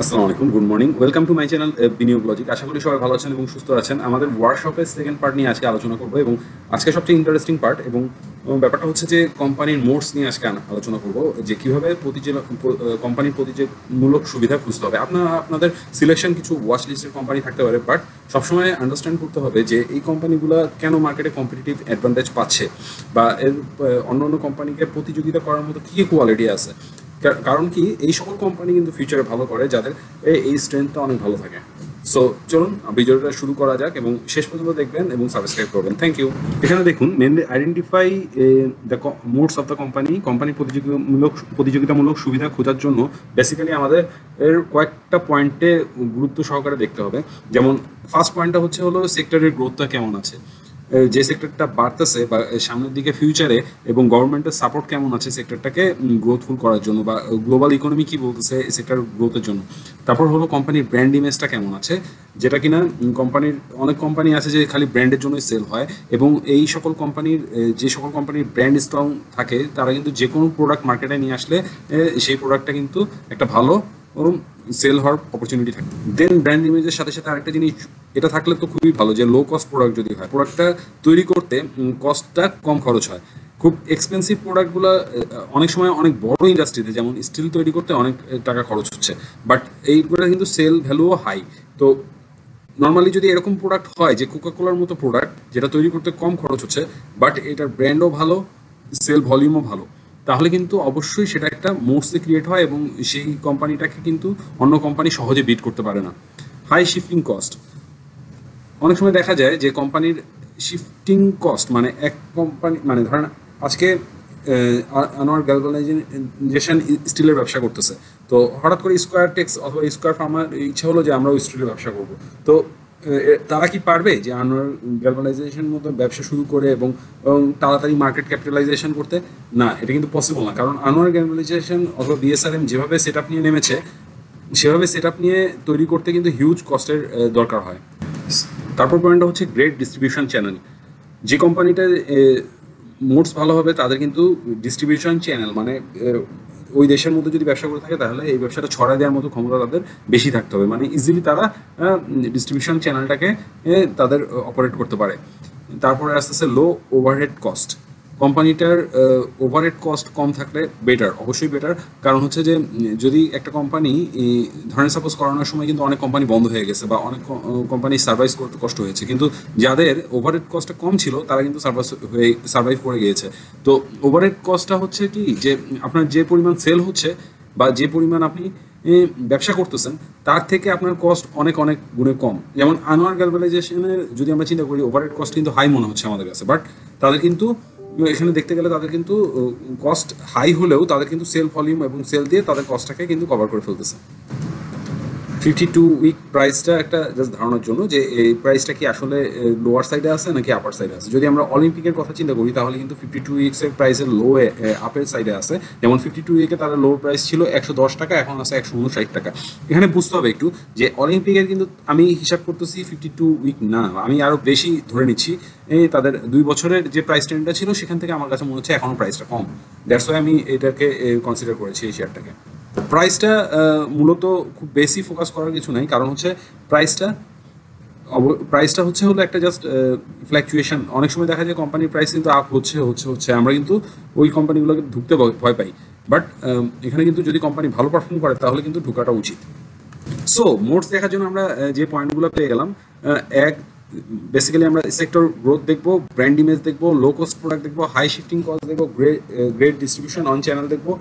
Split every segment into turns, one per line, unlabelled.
আসসালামু আলাইকুম, good morning, welcome to my channel বিনিয়োগ লজিক। আশা করি সবাই ভালো আছেন এবং সুস্থ আছেন। আমাদের ওয়ার্কশপের সেকেন্ড পার্ট নিয়ে আজকে আলোচনা করবো এবং আজকে সবচেয়ে ইন্টারেস্টিং পার্ট এবং ব্যাপারটা হচ্ছে যে কোম্পানির মোডস নিয়ে আজকে আলোচনা করবো যে কীভাবে কোম্পানির প্রতিযোগিতামূলক সুবিধা খুঁজতে হবে। আপনাদের সিলেকশন কিছু ওয়াচ লিস্টের কোম্পানি থাকতে পারে, বাট সবসময় আন্ডারস্ট্যান্ড করতে হবে যে এই কোম্পানিগুলো কেন মার্কেটে কম্পিটিটিভ অ্যাডভান্টেজ পাচ্ছে বা এর অন্য অন্য কোম্পানিকে প্রতিযোগিতা করার মতো কী কী কোয়ালিটি আছে। কারণ কি, এই সকল কোম্পানি কিন্তু ফিউচারে ভালো করে যাদের এই স্ট্রেংথটা অনেক ভালো থাকে। সো চলুন ভিডিওটা শুরু করা যাক এবং শেষ পর্যন্ত দেখবেন এবং সাবস্ক্রাইব করবেন। Thank you. এখানে দেখুন, mainly identify the modes of the company প্রতিযোগিতামূলক সুবিধা খোঁজার জন্য বেসিক্যালি আমাদের এর কয়েকটা পয়েন্টে গুরুত্ব সহকারে দেখতে হবে। যেমন ফার্স্ট পয়েন্টটা হলো সেক্টরের গ্রোথটা কেমন আছে, যে সেক্টরটা বাড়তেছে বা সামনের দিকে ফিউচারে, এবং গভর্নমেন্টের সাপোর্ট কেমন আছে সেক্টরটাকে গ্রোথফুল করার জন্য বা গ্লোবাল ইকোনমি কি বলতেছে সেক্টর গ্রোথের জন্য। তারপর কোম্পানির ব্র্যান্ড ইমেজটা কেমন আছে, যেটা কিনা অনেক কোম্পানি আছে যে খালি ব্র্যান্ডের জন্যই সেল হয়, এবং এই সকল কোম্পানির যে সকল কোম্পানির ব্র্যান্ড স্ট্রং থাকে তারা কিন্তু যে কোনো প্রোডাক্ট মার্কেটে নিয়ে আসলে সেই প্রোডাক্টটা কিন্তু একটা ভালো সেল হওয়ার অপরচুনিটি থাকে। দেন ব্র্যান্ড ইমেজের সাথে সাথে আরেকটা জিনিস এটা থাকলে তো খুবই ভালো, যে লো কস্ট প্রোডাক্ট যদি হয়, প্রোডাক্টটা তৈরি করতে কস্টটা কম খরচ হয়। খুব এক্সপেন্সিভ প্রোডাক্টগুলো অনেক সময় অনেক বড় ইন্ডাস্ট্রিতে যেমন স্টিল তৈরি করতে অনেক টাকা খরচ হচ্ছে, বাট এইগুলো কিন্তু সেল ভ্যালুও হাই। তো নর্মালি যদি এরকম প্রোডাক্ট হয় যে কোকাকোলার মতো প্রোডাক্ট যেটা তৈরি করতে কম খরচ হচ্ছে, বাট এটার ব্র্যান্ডও ভালো, সেল ভলিউমও ভালো, তাহলে কিন্তু অবশ্যই সেটা একটা মোডসে ক্রিয়েট হয় এবং সেই কোম্পানিটাকে কিন্তু অন্য কোম্পানি সহজে বিট করতে পারে না। হাই শিফটিং কস্ট, অনেক সময় দেখা যায় যে কোম্পানির শিফটিং কস্ট মানে এক কোম্পানি, মানে ধরেন আজকে আনোয়ার গ্যালভানাইজেশন স্টিলের ব্যবসা করতেছে, তো হঠাৎ করে স্কোয়ার টেক্স অথবা স্কোয়ার ফার্মার ইচ্ছা হলো যে আমরাও স্টিলের ব্যবসা করব। তো তারা কি পারবে যে আনোয়ার গ্যালভানাইজেশন মতো ব্যবসা শুরু করে এবং তাড়াতাড়ি মার্কেট ক্যাপিটালাইজেশন করতে? না, এটা কিন্তু পসিবল না, কারণ আনোয়ার গ্যালভানাইজেশন অথবা বিএসআরএম যেভাবে সেট আপ নিয়ে নেমেছে সেভাবে সেট আপ নিয়ে তৈরি করতে কিন্তু হিউজ কস্টের দরকার হয়। তারপর পয়েন্টটা হচ্ছে গ্রেট ডিস্ট্রিবিউশন চ্যানেল। যে কোম্পানিটা মোডস ভালো হবে তাদের কিন্তু ডিস্ট্রিবিউশন চ্যানেল মানে ওই দেশের মধ্যে যদি ব্যবসা করে থাকে তাহলে এই ব্যবসাটা ছড়া দেওয়ার মতো ক্ষমতা তাদের বেশি থাকতে হবে, মানে ইজিলি তারা ডিস্ট্রিবিউশন চ্যানেলটাকে তাদের অপারেট করতে পারে। তারপরে আস্তে আস্তে লো ওভারহেড কস্ট, কোম্পানিটার ওভারহেড কস্ট কম থাকলে বেটার, অবশ্যই বেটার। কারণ হচ্ছে যে যদি একটা কোম্পানি ধরেন সাপোজ করোনার সময় কিন্তু অনেক কোম্পানি বন্ধ হয়ে গেছে বা অনেক কোম্পানি সার্ভাইভ করতে কষ্ট হয়েছে, কিন্তু যাদের ওভারহেড কস্টটা কম ছিল তারা কিন্তু সার্ভাইভ করে গিয়েছে। তো ওভারহেড কস্টটা হচ্ছে কি, যে আপনার যে পরিমাণ সেল হচ্ছে বা যে পরিমাণ আপনি ব্যবসা করতেছেন তার থেকে আপনার কস্ট অনেক অনেক গুণে কম। যেমন আনোয়ার গ্যালভানাইজেশনের যদি আমরা চিন্তা করি, ওভারহেড কস্ট কিন্তু হাই মনে হচ্ছে আমাদের কাছে, বাট তাদের কিন্তু এখানে দেখতে গেলে তাদের কিন্তু কস্ট হাই হলেও তাদের কিন্তু সেল ভলিউম এবং সেল দিয়ে তাদের কস্টটাকে কিন্তু কভার করে ফেলতেছে। 52 উইক প্রাইসটা একটা জাস্ট ধারণার জন্য যে এই প্রাইসটা কি আসলে লোয়ার সাইডে আছে নাকি আপার সাইডে আছে। যদি আমরা অলিম্পিকের কথা চিন্তা করি তাহলে কিন্তু 52 উইক্সের প্রাইসের লো আপের সাইডে আছে। যেমন 52 উইকে তাদের লো প্রাইস ছিল 110 টাকা, এখন আছে 159 টাকা। এখানে বুঝতে হবে একটু যে অলিম্পিকের কিন্তু আমি হিসাব করতেছি 52 উইক না, আমি আরও বেশি ধরে নিচ্ছি। তাদের 2 বছরের যে প্রাইস ট্রেন্ডটা ছিল সেখান থেকে আমার কাছে মনে হচ্ছে এখনও প্রাইসটা কম, দ্যাটস ওয়াই আমি এটাকে কনসিডার করেছি এই শেয়ারটাকে। প্রাইসটা মূলত খুব বেশি ফোকাস করার কিছু নাই, কারণ হচ্ছে প্রাইসটা হলো একটা জাস্ট ফ্ল্যাকচুয়েশন। অনেক সময় দেখা যায় কোম্পানির প্রাইস কিন্তু আপ হচ্ছে আমরা কিন্তু ওই কোম্পানিগুলোকে ঢুকতে ভয় পাই, বাট এখানে কিন্তু যদি কোম্পানি ভালো পারফর্ম করে তাহলে কিন্তু ঢোকাটা উচিত। সো মোডস দেখার জন্য আমরা যে পয়েন্টগুলো পেয়ে গেলাম, বেসিক্যালি আমরা সেক্টর গ্রোথ দেখবো, ব্র্যান্ড ইমেজ দেখবো, লো কস্ট প্রোডাক্ট দেখবো, হাই শিফটিং কস্ট দেখবো, গ্রেট ডিস্ট্রিবিউশন অন চ্যানেল দেখবো,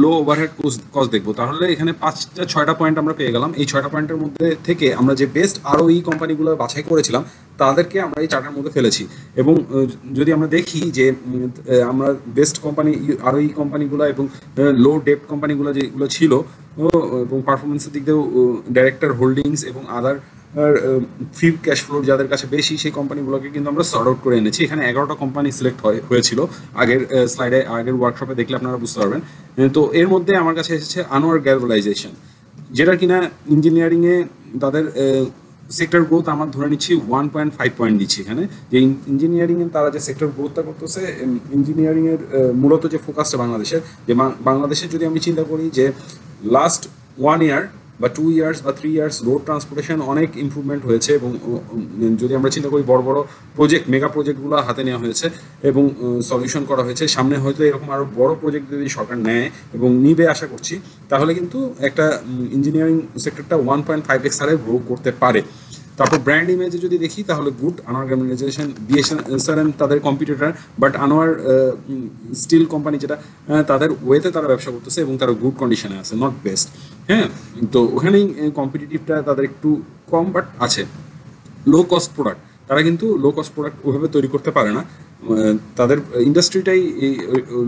লো ওভারহেড কস্ট দেখবো। তাহলে এখানে 5-6টা পয়েন্ট আমরা পেয়ে গেলাম। এই 6টা পয়েন্টের মধ্যে থেকে আমরা যে বেস্ট আরও এই কোম্পানিগুলো বাছাই করেছিলাম তাদেরকে আমরা এই চার্টের মধ্যে ফেলেছি। এবং যদি আমরা দেখি যে আমরা বেস্ট কোম্পানি আরও এই কোম্পানিগুলো এবং লো ডেপ্ট কোম্পানিগুলো যেগুলো ছিল এবং পারফরমেন্সের দিক দিয়েও ডাইরেক্টর হোল্ডিংস এবং আদার ফ্রি ক্যাশ ফ্লো যাদের কাছে বেশি সেই কোম্পানিগুলোকে কিন্তু আমরা সর্ট আউট করে এনেছি। এখানে 11টা কোম্পানি সিলেক্ট হয়েছিল, আগের স্লাইডে আগের ওয়ার্কশপে দেখলে আপনারা বুঝতে পারবেন। তো এর মধ্যে আমার কাছে এসেছে আনোয়ার গ্যালভানাইজেশন, যেটা কিনা ইঞ্জিনিয়ারিংয়ে তাদের সেক্টর গ্রোথ আমার ধরে নিচ্ছি 1.5 পয়েন্ট দিচ্ছি এখানে। যে ইঞ্জিনিয়ারিংয়ে তারা যে সেক্টর গ্রোথটা করতেছে, ইঞ্জিনিয়ারিংয়ের মূলত যে ফোকাসটা বাংলাদেশের, যে বাংলাদেশের যদি আমি চিন্তা করি যে লাস্ট 1 ইয়ার বা 2 ইয়ার্স বা 3 ইয়ার্স রোড ট্রান্সপোর্টেশন অনেক ইমপ্রুভমেন্ট হয়েছে এবং যদি আমরা চিন্তা করি বড় বড় প্রজেক্ট মেগা প্রজেক্টগুলো হাতে নেওয়া হয়েছে এবং সলিউশন করা হয়েছে। সামনে হয়তো এরকম আরও বড় প্রজেক্ট যদি সরকার নেয় এবং নিবে আশা করছি, তাহলে কিন্তু একটা ইঞ্জিনিয়ারিং সেক্টরটা 1.5x হারে গ্রো করতে পারে। তারপর ব্র্যান্ড ইমেজে যদি দেখি তাহলে গুড, আনোয়ার অর্গানাইজেশন, বিএসএনএল তাদের competitor, but Anwar steel company যেটা তাদের ওয়েতে তারা ব্যবসা করতেছে এবং তারা গুড কন্ডিশনে আছে, নট বেস্ট। হ্যাঁ, তো ওখানেই কম্পিটিটিভটা তাদের একটু কম, বাট আছে। লো কস্ট প্রোডাক্ট, তারা কিন্তু লো কস্ট প্রোডাক্ট ওইভাবে তৈরি করতে পারে না, তাদের ইন্ডাস্ট্রিটাই এই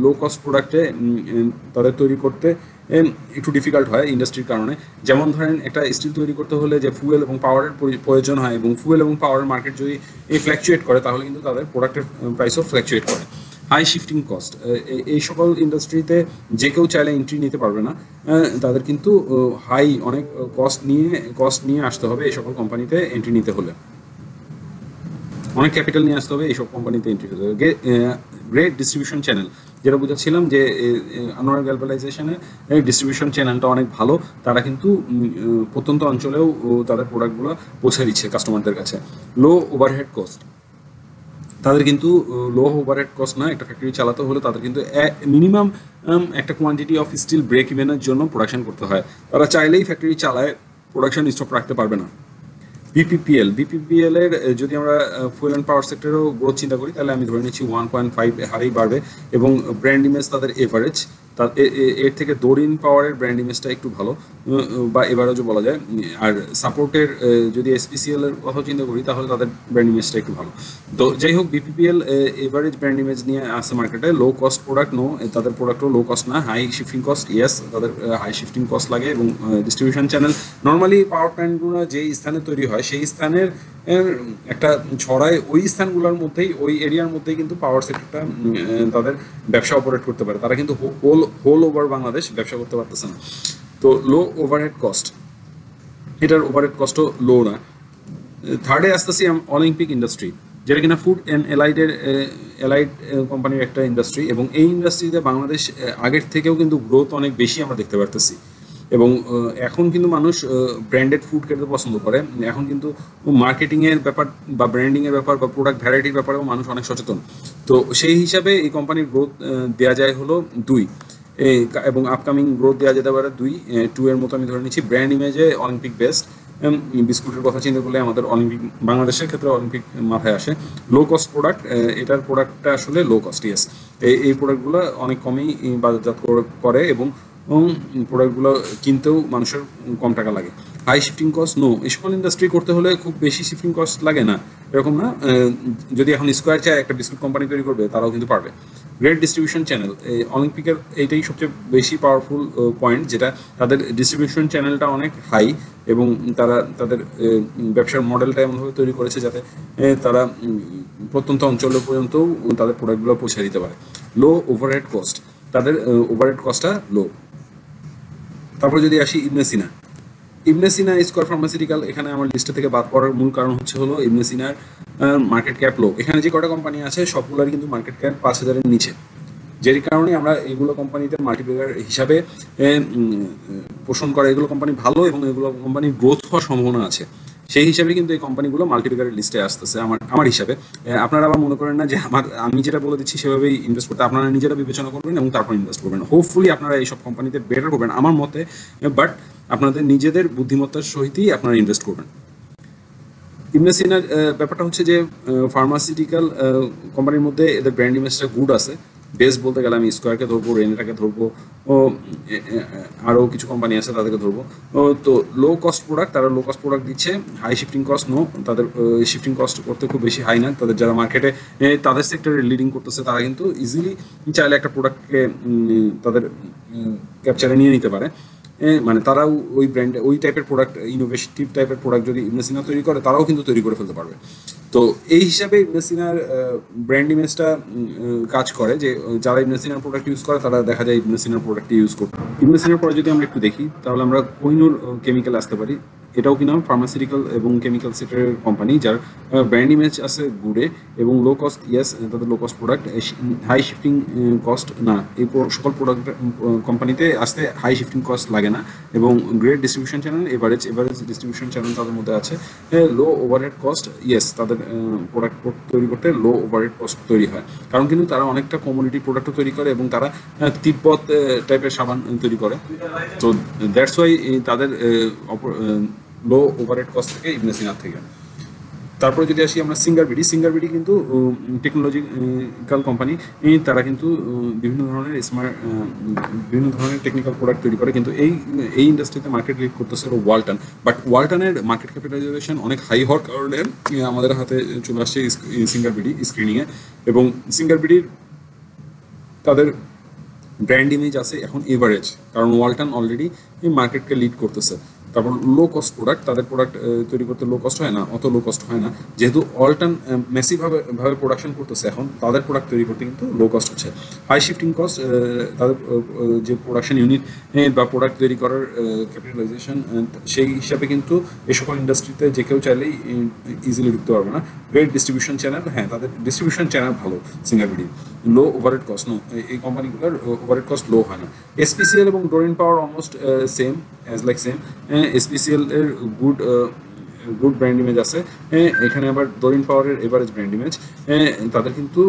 লো কস্ট প্রোডাক্টে তাদের তৈরি করতে একটু ডিফিকাল্ট হয় ইন্ডাস্ট্রির কারণে। যেমন ধরেন একটা স্টিল তৈরি করতে হলে যে ফুয়েল এবং পাওয়ারের প্রয়োজন হয়, এবং ফুয়েল এবং পাওয়ারের মার্কেট যদি ফ্ল্যাকচুয়েট করে তাহলে কিন্তু তাদের প্রোডাক্টের প্রাইসও ফ্ল্যাকচুয়েট করে। হাই শিফটিং কস্ট, এই সকল ইন্ডাস্ট্রিতে যে কেউ চাইলে এন্ট্রি নিতে পারবে না, তাদের কিন্তু হাই অনেক কস্ট নিয়ে আসতে হবে এই সকল কোম্পানিতে এন্ট্রি নিতে হলে, অনেক ক্যাপিটাল নিয়ে আসতে হবে এইসব কোম্পানিতে এন্ট্রি হতে হবে। গ্রেট ডিস্ট্রিবিউশন চ্যানেল, যেটা বুঝাচ্ছিলাম যে আনোয়ার গ্যালভানাইজেশনের ডিস্ট্রিবিউশন চ্যানেলটা অনেক ভালো, তারা কিন্তু প্রত্যন্ত অঞ্চলেও তাদের প্রোডাক্টগুলো পৌঁছে দিচ্ছে কাস্টমারদের কাছে। লো ওভারহেড কস্ট, তাদের কিন্তু লো ওভারহেড কস্ট না, একটা ফ্যাক্টরি চালাতে হলে তাদের কিন্তু মিনিমাম একটা কোয়ান্টিটি অফ স্টিল ব্রেক ইভেনের জন্য প্রোডাকশন করতে হয়, তারা চাইলেই ফ্যাক্টরি চালায় প্রোডাকশন স্টপ রাখতে পারবে না। বিপিপিএল এর যদি আমরা ফুয়েল অ্যান্ড পাওয়ার সেক্টরেও গ্রোথ চিন্তা করি তাহলে আমি ধরে নিচ্ছি 1.5 হারেই বাড়বে, এবং ব্র্যান্ড ইমেজ তাদের এভারেজ, এর থেকে দরিন পাওয়ারের ব্র্যান্ড ইমেজটা একটু ভালো বা এভারেজও বলা যায়। আর সাপোর্টের যদি এসপিসিএল এর কথা চিন্তা করি তাহলে তাদের ব্র্যান্ড ইমেজটা একটু ভালো। তো যাই হোক, বিপিপিএল এভারেজ ব্র্যান্ড ইমেজ নিয়ে আসছে মার্কেটে। লো কস্ট প্রোডাক্ট নো, তাদের প্রোডাক্টও লো কস্ট না। হাই শিফটিং কস্ট, ইয়েস, তাদের হাই শিফটিং কস্ট লাগে। এবং ডিস্ট্রিবিউশন চ্যানেল, নর্মালি পাওয়ার প্ল্যান্টগুলো যেই স্থানে তৈরি হয় সেই স্থানের একটা ছড়ায়, ওই স্থানগুলোর মধ্যেই, ওই এরিয়ার মধ্যেই কিন্তু পাওয়ার সেক্টরটা তাদের ব্যবসা অপারেট করতে পারে, তারা কিন্তু হোল ওভার বাংলাদেশ ব্যবসা করতে পারতেছে না। তো লো ওভারহেড কস্ট, এটার ওভারহেড কস্টও লো না। থার্ডে আসতেছি অলিম্পিক ইন্ডাস্ট্রি, যেটা কিনা ফুড অ্যান্ড এলাইড কোম্পানির একটা ইন্ডাস্ট্রি, এবং এই ইন্ডাস্ট্রিতে বাংলাদেশ আগের থেকেও কিন্তু গ্রোথ অনেক বেশি আমরা দেখতে পারতেছি। এবং এখন কিন্তু মানুষ ব্র্যান্ডেড ফুড খেতে পছন্দ করে, এখন কিন্তু মার্কেটিংয়ের ব্যাপার বা ব্র্যান্ডিংয়ের ব্যাপার বা প্রোডাক্ট ভ্যারাইটির ব্যাপারেও মানুষ অনেক সচেতন। তো সেই হিসাবে এই কোম্পানির গ্রোথ দেওয়া যায় হলো 2, এবং আপকামিং গ্রোথ দেওয়া যেতে পারে 2 এর মতো আমি ধরে নিচ্ছি। ব্র্যান্ড ইমেজে অলিম্পিক বেস্ট, বিস্কুটের কথা চিন্তা করলে আমাদের অলিম্পিক, বাংলাদেশের ক্ষেত্রে অলিম্পিক মাথায় আসে। লো কস্ট প্রোডাক্ট, এটার প্রোডাক্টটা আসলে লো কস্ট, ইয়েস, এই প্রোডাক্টগুলো অনেক কমই বাজারজাত করে এবং প্রোডাক্টগুলো কিনতেও মানুষের কম টাকা লাগে। হাই শিফটিং কস্ট নো, এই সকল ইন্ডাস্ট্রি করতে হলে খুব বেশি শিফটিং কস্ট লাগে না, এরকম না। যদি এখন স্কোয়ার চায় একটা বিস্কুট কোম্পানি তৈরি করবে, তারাও কিন্তু পারবে। গ্রেট ডিস্ট্রিবিউশন চ্যানেল, অলিম্পিকের এইটাই সবচেয়ে বেশি পাওয়ারফুল পয়েন্ট, যেটা তাদের ডিস্ট্রিবিউশন চ্যানেলটা অনেক হাই, এবং তারা তাদের ব্যবসার মডেলটা এমনভাবে তৈরি করেছে যাতে তারা প্রত্যন্ত অঞ্চল পর্যন্তও তাদের প্রোডাক্টগুলো পৌঁছে দিতে পারে। লো ওভারহেড কস্ট, তাদের ওভারহেড কস্টটা লো। তারপরে যদি আসি ইবনে সিনা স্কয়ার ফার্মাসিউটিক্যাল, এখানে আমার লিস্টে থেকে বাদ পড়ার মূল কারণ হচ্ছে হলো ইবনে সিনার মার্কেট ক্যাপ লো। এখানে যে কটা কোম্পানি আছে সবগুলোরই কিন্তু মার্কেট ক্যাপ 5,000-এর নিচে, যের কারণে আমরা এগুলো কোম্পানিতে মাল্টিপ্যাগার হিসাবে পোষণ করা, এগুলো কোম্পানি ভালো এবং এগুলো কোম্পানির গ্রোথ হওয়ার সম্ভাবনা আছে, সেই হিসাবে কিন্তু এই কোম্পানিগুলো মাল্টিপ্যাগারের লিস্টে আসতেছে আমার হিসাবে। আপনারা আবার মনে করেন না যে আমি যেটা বলে দিচ্ছি সেভাবেই ইনভেস্ট করতে, আপনারা নিজেরা বিবেচনা করবেন এবং তারপর ইনভেস্ট করবেন। হোপফুলি আপনারা এইসব কোম্পানিতে বেটার করবেন আমার মতে, বাট আপনাদের নিজেদের বুদ্ধিমত্তার সহিতই আপনারা ইনভেস্ট করবেন। ইবনে সিনার ব্যাপারটা হচ্ছে যে ফার্মাসিউটিক্যাল কোম্পানির মধ্যে এদের ব্র্যান্ড ইমেজটা গুড আছে। বেস্ট বলতে গেলে আমি স্কোয়ারকে ধরবো, রেনেটাকে ধরবো, আরও কিছু কোম্পানি আছে তাদেরকে ধরবো। তো লো কস্ট প্রোডাক্ট, তারা লো কস্ট প্রোডাক্ট দিচ্ছে। হাই শিফটিং কস্ট নো, তাদের শিফটিং কস্ট করতে খুব বেশি হাই না। তাদের যারা মার্কেটে তাদের সেক্টরে লিডিং করতেছে তারা কিন্তু ইজিলি চাইলে একটা প্রোডাক্টকে তাদের ক্যাপচারে নিয়ে নিতে পারে। মানে তারাও ওই ব্র্যান্ডে ওই টাইপের প্রোডাক্ট, ইনোভেটিভ টাইপের প্রোডাক্ট যদি ইবনে সিনা তৈরি করে, তারাও কিন্তু তৈরি করে ফেলতে পারবে। তো এই হিসাবে ইবনে সিনার ব্র্যান্ড ইমেজটা কাজ করে, যে যারা ইবনে সিনার প্রোডাক্ট ইউজ করে তারা দেখা যায় ইবনে সিনার প্রোডাক্ট ইউজ করবে। ইবনে সিনার পরে যদি আমরা একটু দেখি তাহলে আমরা কোহিনুর কেমিক্যাল আসতে পারি। এটাও কিনা ফার্মাসিউটিক্যাল এবং কেমিক্যাল সেক্টরের কোম্পানি, যার ব্র্যান্ড ইমেজ আছে গুডে এবং লো কস্ট। ইয়েস, তাদের low cost product, high shifting cost না, এই সকল প্রোডাক্ট কোম্পানিতে আসতে হাই শিফটিং কস্ট লাগে না এবং great distribution channel, average distribution channel তাদের মধ্যে আছে, লো ওভারহেড কস্ট। ইয়েস, তাদের প্রোডাক্ট তৈরি করতে লো ওভারহেড কস্ট তৈরি হয়, কারণ কিন্তু তারা অনেকটা কমোডিটি প্রোডাক্টও তৈরি করে এবং তারা তিব্বত টাইপের সাবান তৈরি করে। তো দ্যাটস ওয়াই তাদের লো ওভারহেড কস্ট থেকে ইবনে সিনার থেকে। তারপরে যদি আসি আমরা সিঙ্গারবিডি কিন্তু টেকনোলজিক্যাল কোম্পানি, তারা কিন্তু বিভিন্ন ধরনের টেকনিক্যাল প্রোডাক্ট তৈরি করে, কিন্তু এই ইন্ডাস্ট্রিতে মার্কেট লিড করতেছে ওয়ালটন। বাট ওয়ালটনের মার্কেট ক্যাপিটালাইজেশন অনেক হাই হওয়ার কারণে আমাদের হাতে চলে আসছে সিঙ্গারবিডি স্ক্রিনিংয়ে, এবং সিঙ্গারবিডির তাদের ব্র্যান্ড ইমেজ আছে এখন এভারেজ, কারণ ওয়ালটন অলরেডি এই মার্কেটকে লিড করতেছে। তারপর লো কস্ট প্রোডাক্ট, তাদের প্রোডাক্ট তৈরি করতে লো কস্ট হয় না, অত লো কস্ট হয় না, যেহেতু ওয়ালটন ম্যাসিভভাবে প্রোডাকশন করতেছে এখন, তাদের প্রোডাক্ট তৈরি করতে কিন্তু লো কস্ট হচ্ছে। হাই শিফটিং কস্ট, তাদের যে প্রোডাকশন ইউনিট বা প্রোডাক্ট তৈরি করার ক্যাপিটালাইজেশন, সেই হিসাবে কিন্তু এই সকল ইন্ডাস্ট্রিতে যে কেউ চাইলেই ইজিলি ঢুকতে পারবে না। গ্রেট ডিস্ট্রিবিউশন চ্যানেল, হ্যাঁ তাদের ডিস্ট্রিবিউশন চ্যানেল ভালো সিঙ্গারবিডি। লো ওভারহেড কস্ট, নো, এই কোম্পানিগুলোর ওভারহেড কস্ট লো হয় না। এসপিসিএল এবং ডোরিন পাওয়ার অলমোস্ট সেম, সেম। এসপিসিএল এর গুড ব্র্যান্ড ইমেজ আছে, এখানে আবার ডোরিন পাওয়ারের এভারেজ ব্র্যান্ড ইমেজ, তাদের কিন্তু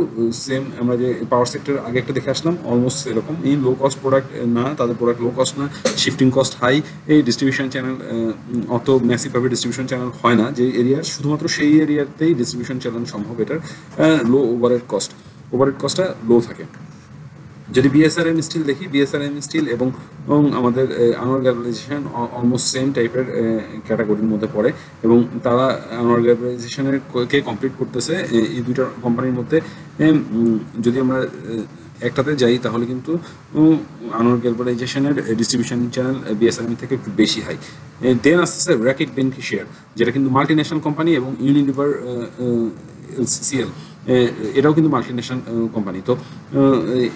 সেম। আমরা যে পাওয়ার সেক্টর আগে একটা দেখে আসলাম, অলমোস্ট এরকম। এই লো কস্ট প্রোডাক্ট না, তাদের প্রোডাক্ট লো কস্ট না, শিফটিং কস্ট হাই, এই ডিস্ট্রিবিউশন চ্যানেল অত ম্যাসিভভাবে ডিস্ট্রিবিউশন চ্যানেল হয় না যে এরিয়ার, শুধুমাত্র সেই এরিয়াতেই ডিস্ট্রিবিউশন চ্যানেল সম্ভব। এটার লো ওভারহেড কস্টটা লো থাকে। যদি বিএসআরএম স্টিল দেখি, বিএসআরএম স্টিল এবং আমাদের আনোয়ার গ্যালারাইজেশন অলমোস্ট সেম টাইপের ক্যাটাগরির মধ্যে পড়ে, এবং তারা আনোয়ার গ্যালারাইজেশনের কে কমপ্লিট করতেছে এই দুইটা কোম্পানির মধ্যে। যদি আমরা একটাতে যাই তাহলে কিন্তু আনোয়ার গ্যালারাইজেশনের ডিস্ট্রিবিউশন চ্যানেল বিএসআরএম থেকে একটু বেশি হাই। দেন আসতেছে র্যাকেট বেনিফিশিয়ার, যেটা কিন্তু মাল্টিন্যাশনাল কোম্পানি, এবং ইউনিলিভার এলসিসিএল, এটাও কিন্তু মাল্টিন্যাশনাল কোম্পানি। তো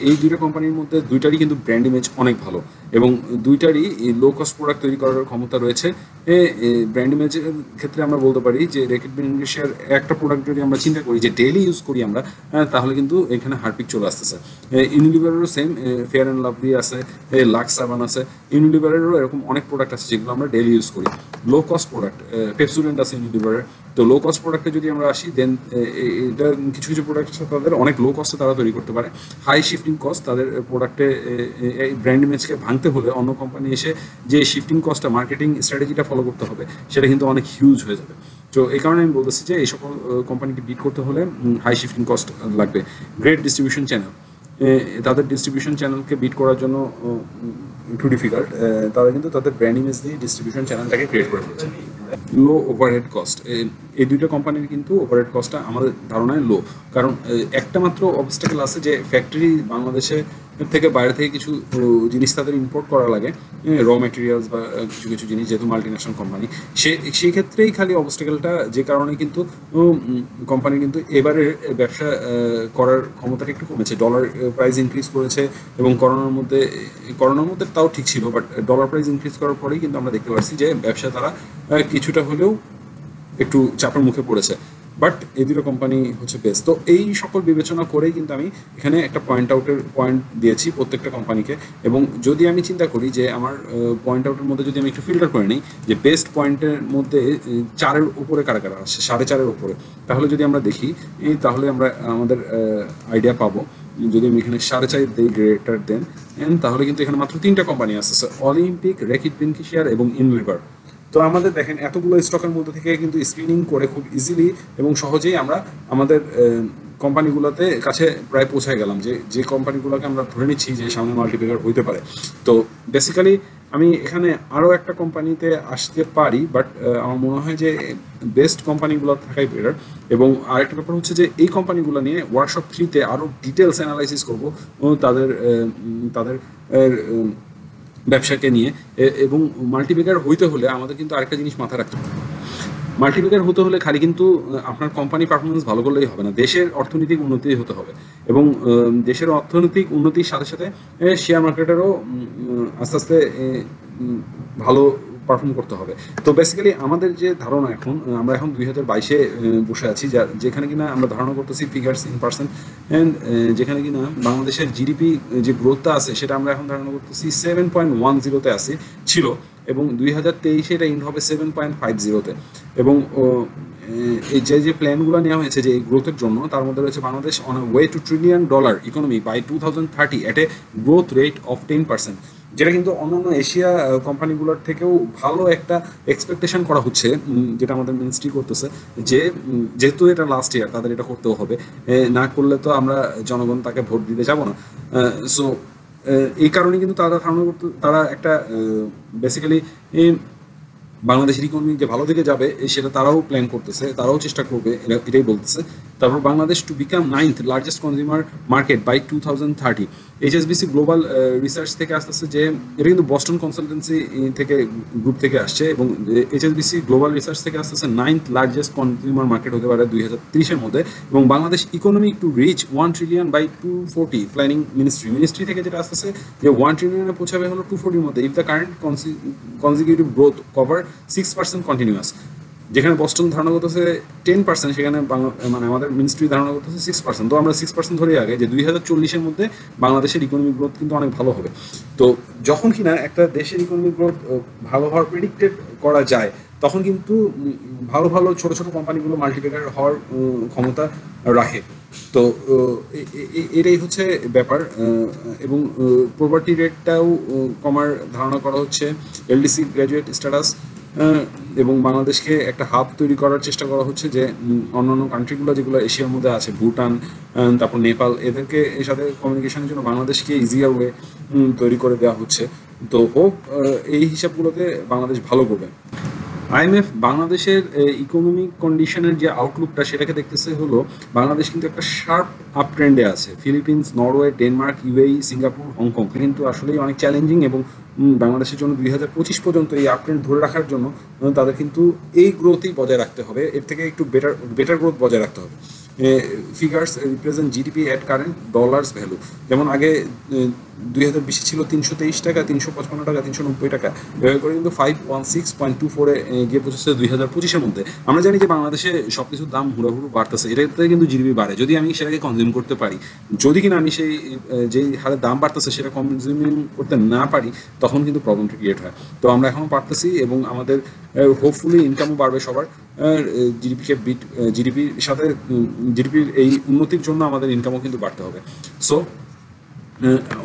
এই দুইটা কোম্পানির মধ্যে দুইটারই কিন্তু ব্র্যান্ড ইমেজ অনেক ভালো, এবং দুইটারই লো কস্ট প্রোডাক্ট তৈরি করার ক্ষমতা রয়েছে। ব্র্যান্ড ইমেজের ক্ষেত্রে আমরা বলতে পারি যে র্যাকেট বেনিফিশিয়ার একটা প্রোডাক্ট যদি আমরা চিন্তা করি যে ডেইলি ইউজ করি আমরা, তাহলে কিন্তু এখানে হারপিক চলে আসতেছে। ইউনিলিভারেরও সেম, ফেয়ার অ্যান্ড লাভলি আছে, লাক্স সাবান আছে, ইউনিলিভারেরও এরকম অনেক প্রোডাক্ট আছে যেগুলো আমরা ডেইলি ইউজ করি। লো কস্ট প্রোডাক্ট পেপসুডেন্ট আছে ইউনিলিভারের। তো লো কস্ট প্রোডাক্টে যদি আমরা আসি, দেন এটা কিছু প্রোডাক্ট তাদের অনেক লো কস্টে তারা তৈরি করতে পারে। হাই শিফটিং কস্ট, তাদের প্রোডাক্টে এই ব্র্যান্ড ইমেজকে ভাঙতে হলে অন্য কোম্পানি এসে যে শিফটিং কস্টটা, মার্কেটিং স্ট্র্যাটেজিটা ফলো করতে হবে, সেটা কিন্তু অনেক হিউজ হয়ে যাবে। তো এই কারণে আমি বলতেছি যে এই সকল কোম্পানিকে বিট করতে হলে হাই শিফটিং কস্ট লাগবে। গ্রেট ডিস্ট্রিবিউশন চ্যানেল, তাদের ডিস্ট্রিবিউশন চ্যানেলকে বিট করার জন্য একটু ডিফিকাল্ট, তারা কিন্তু তাদের ব্র্যান্ড ইমেজ দিয়ে ডিস্ট্রিবিউশন চ্যানেলটাকে ক্রিয়েট করে ফেলছে। লো ওভারহেড কস্ট, এই দুইটা কোম্পানির কিন্তু ওভারহেড কস্টটা আমাদের ধারণায় লো, কারণ একটা মাত্র অবস্টাকেল আছে যে ফ্যাক্টরি বাংলাদেশে থেকে বাইরে থেকে কিছু জিনিস তাদের ইম্পোর্ট করা লাগে, র ম্যাটেরিয়ালস বা কিছু জিনিস, যেহেতু মাল্টিন্যাশনাল কোম্পানি, সেই ক্ষেত্রেই খালি অবস্টাকেলটা, যে কারণে কিন্তু কোম্পানি কিন্তু এবারে ব্যবসা করার ক্ষমতাটা একটু কমেছে। ডলার প্রাইস ইনক্রিজ করেছে, এবং করোনার মধ্যে তাও ঠিক ছিল, বাট ডলার প্রাইস ইনক্রিজ করার পরেই কিন্তু আমরা দেখতে পাচ্ছি যে ব্যবসা তারা কিছুটা হলেও একটু চাপের মুখে পড়েছে। বাট এই দুটো কোম্পানি হচ্ছে বেস্ট। তো এই সকল বিবেচনা করেই কিন্তু আমি এখানে একটা পয়েন্ট দিয়েছি প্রত্যেকটা কোম্পানিকে, এবং যদি আমি চিন্তা করি যে আমার পয়েন্ট আউটের মধ্যে যদি আমি একটু ফিল্টার করে নিই যে বেস্ট পয়েন্টের মধ্যে 4-এর উপরে কারা আসে, 4.5-এর উপরে, তাহলে যদি আমরা দেখি তাহলে আমরা আমাদের আইডিয়া পাবো। যদি আমি এখানে 4.5 দিই গ্রেটার দেন, তাহলে কিন্তু এখানে মাত্র 3টা কোম্পানি আসছে, অলিম্পিক, র্যাকেট বেনিফিশিয়ার এবং ইউনিলিভার। তো আমাদের দেখেন এতগুলো স্টকের মধ্যে থেকে কিন্তু স্ক্রিনিং করে খুব ইজিলি এবং সহজেই আমরা আমাদের কোম্পানিগুলোতে কাছে প্রায় পৌঁছায় গেলাম, যে কোম্পানিগুলোকে আমরা ধরে নিচ্ছি যে সামনে মাল্টিপ্যাগার হইতে পারে। তো বেসিক্যালি আমি এখানে আরও একটা কোম্পানিতে আসতে পারি, বাট আমার মনে হয় যে বেস্ট কোম্পানিগুলো থাকাই বেটার। এবং আরেকটা ব্যাপার হচ্ছে যে এই কোম্পানিগুলো নিয়ে ওয়ার্কশপ 3-তে আরও ডিটেলস অ্যানালাইসিস করবো তাদের ব্যবসাকে নিয়ে। এবং মাল্টিপ্যাগার হইতে হলে আমাদের কিন্তু আরেকটা জিনিস মাথায় রাখতে হবে, মাল্টিপ্যাগার হতে হলে খালি কিন্তু আপনার কোম্পানি পারফরমেন্স ভালো করলেই হবে না, দেশের অর্থনৈতিক উন্নতি হতে হবে, এবং দেশের অর্থনৈতিক উন্নতির সাথে সাথে শেয়ার মার্কেটেরও আস্তে আস্তে ভালো পারফর্ম করতে হবে। তো বেসিক্যালি আমাদের যে ধারণা আমরা এখন 2022-এ বসে আছি, যেখানে কিনা আমরা ধারণা করতেছি ফিগার্স ইন পার্সেন্ট অ্যান্ড যেখানে কিনা বাংলাদেশের জিডিপি যে গ্রোথটা আছে সেটা আমরা এখন ধারণা করতেছি 7.10-তে ছিল, এবং 2023-এ এটা ইন্ড হবে 7.50-তে। এবং এই যে প্ল্যানগুলো নেওয়া হয়েছে যে এই গ্রোথের জন্য, তার মধ্যে রয়েছে Bangladesh on way to $1 trillion economy by 2030 at a growth rate of 10%, যেটা কিন্তু অন্যান্য এশিয়া কোম্পানিগুলোর থেকেও ভালো একটা এক্সপেকটেশন করা হচ্ছে, যেটা আমাদের মিনিস্ট্রি করতেছে, যে যেহেতু এটা লাস্ট ইয়ার তাদের এটা করতেও হবে, না করলে তো আমরা জনগণ তাকে ভোট দিতে যাব না। সো এই কারণে কিন্তু তারা একটা বেসিক্যালি বাংলাদেশের ইকোনমি যে ভালো দিকে যাবে সেটা তারাও প্ল্যান করতেছে, তারাও চেষ্টা করবে, এটাই বলতেছে। তারপর Bangladesh to become 9th largest consumer market by 2030। HSBC global research থেকে আসতেছে যে এটা কিন্তু বস্টন কনসালটেন্সি থেকে গ্রুপ থেকে আসছে, এবং এইচএসবিসি গ্লোবাল রিসার্চ থেকে আসতেছে 9th লার্জেস্ট কনজিউমার মার্কেট হতে পারে 2030-এর মধ্যে, এবং Bangladesh economy to reach $1 trillion by 240 planning ministry থেকে যেটা আসতেছে যে $1 trillion পৌঁছাবে হলো 240-র মধ্যে if the current consecutive growth cover 6% continuous. যেখানে বস্টন ধারণা করতেছে 10%, সেখানে মানে আমাদের মিনিস্ট্রি ধারণা করতেছে 6%। তো আমরা 6% ধরে আগে যে 2040-এর মধ্যে বাংলাদেশের ইকোনমিক গ্রোথ কিন্তু অনেক ভালো হবে। তো যখন কিনা একটা দেশের ইকোনমিক গ্রোথ ভালো হওয়ার প্রেডিক্টেড করা যায়, তখন কিন্তু ভালো ভালো ছোট ছোট কোম্পানিগুলো মাল্টিপ্যাকার হওয়ার ক্ষমতা রাখে। তো এটাই হচ্ছে ব্যাপার। এবং প্রপার্টি রেটটাও কমার ধারণা করা হচ্ছে, এলডিসি গ্র্যাজুয়েট স্ট্যাটাস, এবং বাংলাদেশকে একটা হাব তৈরি করার চেষ্টা করা হচ্ছে, যে অন্যান্য কান্ট্রিগুলো যেগুলো এশিয়ার মধ্যে আছে, ভুটান, তারপর নেপাল, এদেরকে এর সাথে কমিউনিকেশনের জন্য বাংলাদেশকে ইজিয়ার ওয়ে তৈরি করে দেওয়া হচ্ছে। তো হোপ এই হিসাবগুলোতে বাংলাদেশ ভালো করবে। আইএমএফ বাংলাদেশের ইকোনমিক কন্ডিশনের যে আউটলুকটা সেটাকে দেখতেছে হলো বাংলাদেশ কিন্তু একটা শার্প আপ ট্রেন্ডে আছে। Philippines, Norway, Denmark, UAE, Singapore, Hong Kong কিন্তু আসলেই অনেক চ্যালেঞ্জিং, এবং বাংলাদেশের জন্য 2025 পর্যন্ত এই আপ ট্রেন্ড ধরে রাখার জন্য তাদের কিন্তু এই গ্রোথই বজায় রাখতে হবে, এর থেকে একটু বেটার গ্রোথ বজায় রাখতে হবে। Figures represent GDP at current dollars value, যেমন আগে 2020 ছিল 323 টাকা, 355 টাকা, 390 টাকা, এভাবে করে কিন্তু 516.24-এ গিয়ে পৌঁছেছে 2025-এর মধ্যে। আমরা জানি যে বাংলাদেশে সব কিছুর দাম হুড়াহুড়ো বাড়তেছে, এটাতে কিন্তু জিডিপি বাড়ে যদি আমি সেটাকে কনজিউম করতে পারি। যদি কিনা আমি সেই যেই হারে দাম বাড়তেছে সেটা কনজিউমিং করতে না পারি, তখন কিন্তু প্রবলেমটা ক্রিয়েট হয়। তো আমরা এখনও পারতেছি, এবং আমাদের হোপফুলি ইনকামও বাড়বে সবার। জিডিপির সাথে জিডিপির এই উন্নতির জন্য আমাদের ইনকামও কিন্তু বাড়তে হবে। সো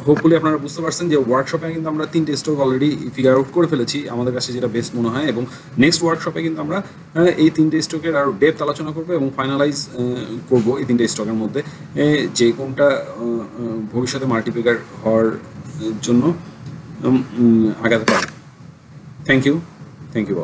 হোপফুলি আপনারা বুঝতে পারছেন যে ওয়ার্কশপে কিন্তু আমরা 3টে স্টক অলরেডি ফিগার আউট করে ফেলেছি আমাদের কাছে, যেটা বেস্ট মনে হয়, এবং নেক্সট ওয়ার্কশপে কিন্তু আমরা এই 3টে স্টকের আরও ডেপথ আলোচনা করবো এবং ফাইনালাইজ করবো এই 3টে স্টকের মধ্যে যে কোনটা ভবিষ্যতে মাল্টিপ্যাকার হওয়ার জন্য আগাতে পারে। Thank you.